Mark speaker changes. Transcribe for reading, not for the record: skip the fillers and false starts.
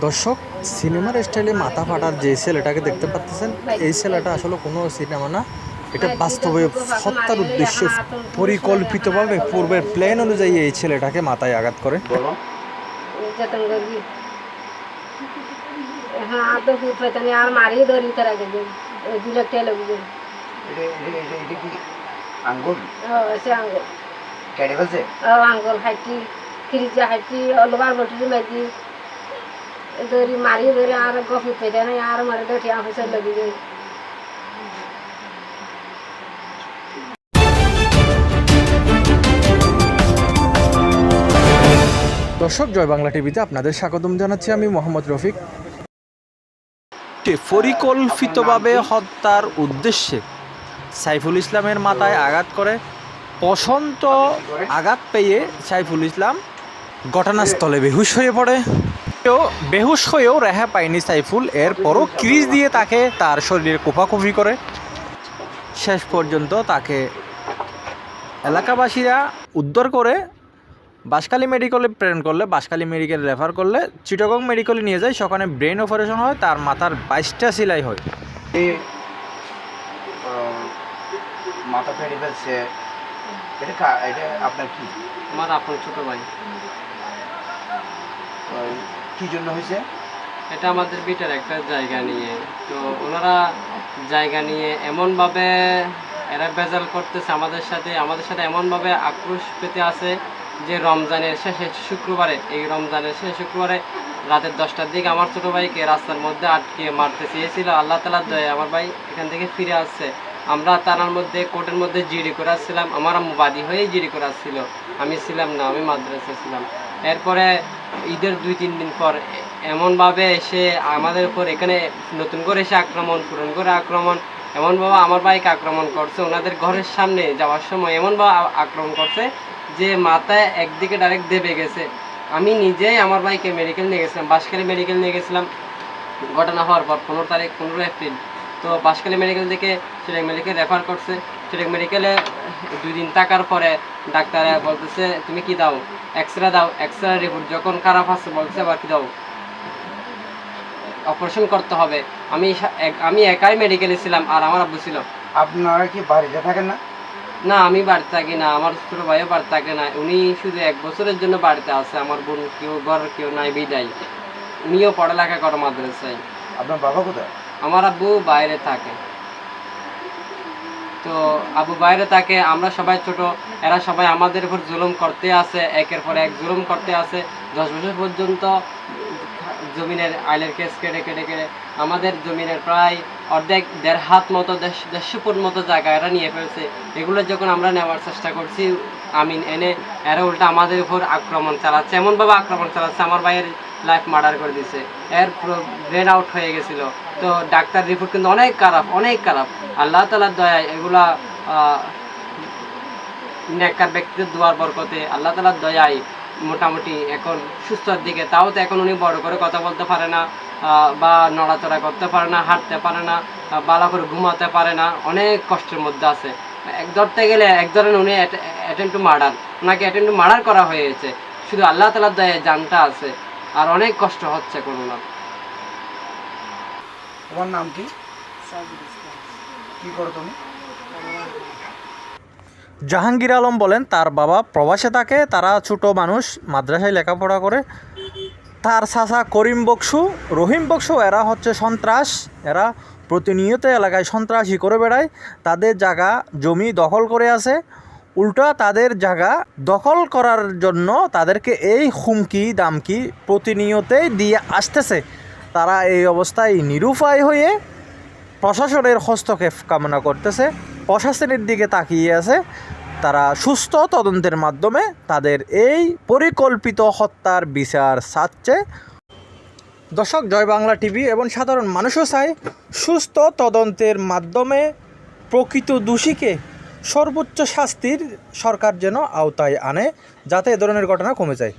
Speaker 1: দর্শক, সিনেমার স্টাইলে মাথা ফাটার যে ছেলেটাকে দেখতে পাচ্ছেন, এই ছেলেটা আসলে কোনো সিনেমা না, এটা বাস্তবে হত্যার উদ্দেশ্যে পরিকল্পিতভাবে পূর্বের প্ল্যান অনুযায়ী এই ছেলেটাকে মাথায় আঘাত করে।
Speaker 2: মারি ধরে আর গফি পেটে নাই আর মারি ধরে অফিসের লাগি যাই।
Speaker 1: দর্শক, জয় বাংলা টিভিতে আপনাদের স্বাগতম জানাচ্ছি, আমি মোহাম্মদ রফিক। পরিকল্পিতভাবে হত্যার উদ্দেশ্যে সাইফুল ইসলামের মাথায় আঘাত করে প্রচণ্ড আঘাত পেয়ে সাইফুল ইসলাম ঘটনাস্থলে বেহুশ হয়ে পড়ে। বেহুশ হয়েও রেহাই পায়নি সাইফুল, এরপরও ক্রিজ দিয়ে তাকে তার শরীরে কোপাকুপি করে শেষ পর্যন্ত তাকে এলাকাবাসীরা উদ্ধার করে বাঁশখালী মেডিকেলে প্রেরণ করলে, বাঁশখালী মেডিকেল রেফার করলে চিটাগং মেডিকেলে নিয়ে যায়। সেখানে ব্রেন অপারেশন হয়, তার মাথার 22টা সেলাই হয়।
Speaker 3: মাথা ফেটে ফেলছে, এটা আপনার কি?
Speaker 4: আমার আপনার ছোট ভাই।
Speaker 3: কি জন্য হয়েছে?
Speaker 4: এটা আমাদের বিটার একটা জায়গা নিয়ে, তো ওনারা জায়গা নিয়ে এমনভাবে এরা বেজাল করতেছে আমাদের সাথে এমনভাবে আক্রোশ পেতে আছে যে রমজানের শেষে শুক্রবারে, এই রমজানের শেষে শুক্রবারে রাতের 10টার দিকে আমার ছোটো ভাইকে রাস্তার মধ্যে আটকে মারতে চেয়েছিল। আল্লাহ তাআলার দয়ায় আমার ভাই এখান থেকে ফিরে আসছে। আমরা থানার মধ্যে, কোর্টের মধ্যে জিডি করে আসছিলাম। আমার আম্মু বাদী হয়েই জিডি করে আসছিল, আমি ছিলাম না, আমি মাদ্রাসায় ছিলাম। এরপরে ঈদের 2-3 দিন পর এমনভাবে এসে আমাদের উপর এখানে নতুন করে এসে আক্রমণ, পুরন করে আক্রমণ, এমনভাবে আমার ভাইকে আক্রমণ করছে। ওনাদের ঘরের সামনে যাওয়ার সময় এমনভাবে আক্রমণ করছে যে মাথায় একদিকে ডাইরেক্ট দেবে গেছে। আমি নিজেই আমার ভাইকে মেডিকেল নিয়ে গেছিলাম, বাঁশখালী মেডিকেল নিয়ে গেছিলাম ঘটনা হওয়ার পর 15 এপ্রিল। তো বাঁশখালী মেডিকেল থেকে সিলেট মেডিকেল রেফার করছে। সিলেট মেডিকেলে 2 দিন থাকার পরে ডাক্তার বলতেছে তুমি কি দাও, এক্সরে দাও। এক্সরে রিপোর্ট যখন খারাপ আসছে বলছে আবার কি দাও, অপারেশন করতে হবে। আমি একাই মেডিকেলে ছিলাম আর আমার আব্বু ছিল।
Speaker 3: আপনারা কি বাড়িতে থাকেন না?
Speaker 4: না, আমি বাড়িতে থাকি না, আমার ছোটো ভাইও বাড়িতে থাকে না। উনি শুধু 1 বছরের জন্য বাড়িতে আছে। আমার বোন কেউ নাই, বিদায়। উনিও পড়ালেখা করে মাদ্রাসায়।
Speaker 3: আপনার বাবা কোথায়?
Speaker 4: আমার আব্বু বাইরে থাকে। তো আব্বু বাইরে থাকে, আমরা সবাই ছোট, এরা সবাই আমাদের উপর জুলুম করতে আছে, একের পর এক জুলুম করতে আছে। 10 বছর পর্যন্ত জমিনের আইলের কেস কেটে আমাদের জমিনের প্রায় অর্ধেক 1.5 হাত মতো, 150 ফুট মতো জায়গা এরা নিয়ে ফেলছে। এগুলো যখন আমরা নেওয়ার চেষ্টা করছি আমিন এনে, এরা উল্টা আমাদের উপর আক্রমণ চালাচ্ছে, এমনভাবে আক্রমণ চালাচ্ছে আমার ভাইয়ের লাইফ মার্ডার করে দিছে। এর ব্রেন আউট হয়ে গেছিল। তো ডাক্তার রিপোর্ট কিন্তু অনেক খারাপ। আল্লাহ তাআলার দয়ায় এগুলা নেককার ব্যক্তিদের দোয়ার বরকতে আল্লাহ তাআলার দয়ায় মোটামুটি এখন সুস্থর দিকে। তাও তো এখন উনি বড় করে কথা বলতে পারে না, বা নড়াচড়া করতে পারে না, হাঁটতে পারে না, ভালো করে ঘুমাতে পারে না, অনেক কষ্টের মধ্যে আছে। ধরতে গেলে এক ধরনের উনি অ্যাটেম্প টু মার্ডার, ওনাকে অ্যাটেম্প টু মার্ডার করা হয়েছে। শুধু আল্লাহ তাআলার দয়ায় জানটা আছে, আর অনেক কষ্ট হচ্ছে কোন না।
Speaker 3: তোমার নাম কি? কি করো তুমি?
Speaker 1: জাহাঙ্গীর আলম বলেন তার বাবা প্রবাসে থাকে, তারা ছোট মানুষ, মাদ্রাসায় লেখাপড়া করে। তার চাচা করিম বকশু, রহিম বকশু, এরা হচ্ছে সন্ত্রাস। এরা প্রতিনিয়ত এলাকায় সন্ত্রাসী করে বেড়ায়, তাদের জায়গা জমি দখল করে আছে। উল্টা তাদের জায়গা দখল করার জন্য তাদেরকে এই হুমকি দামকি প্রতিনিয়তই দিয়ে আসতেছে। তারা এই অবস্থায় নিরুপায় হয়ে প্রশাসনের হস্তক্ষেপ কামনা করতেছে, প্রশাসনের দিকে তাকিয়ে আছে। তারা সুস্থ তদন্তের মাধ্যমে তাদের এই পরিকল্পিত হত্যার বিচার চাচ্ছে। দর্শক, জয় বাংলা টিভি এবং সাধারণ মানুষও চায় সুস্থ তদন্তের মাধ্যমে প্রকৃত দোষীকে সর্বোচ্চ শাস্তির সরকার যেন আওতায় আনে, যাতে এ ধরনের ঘটনা কমে যায়।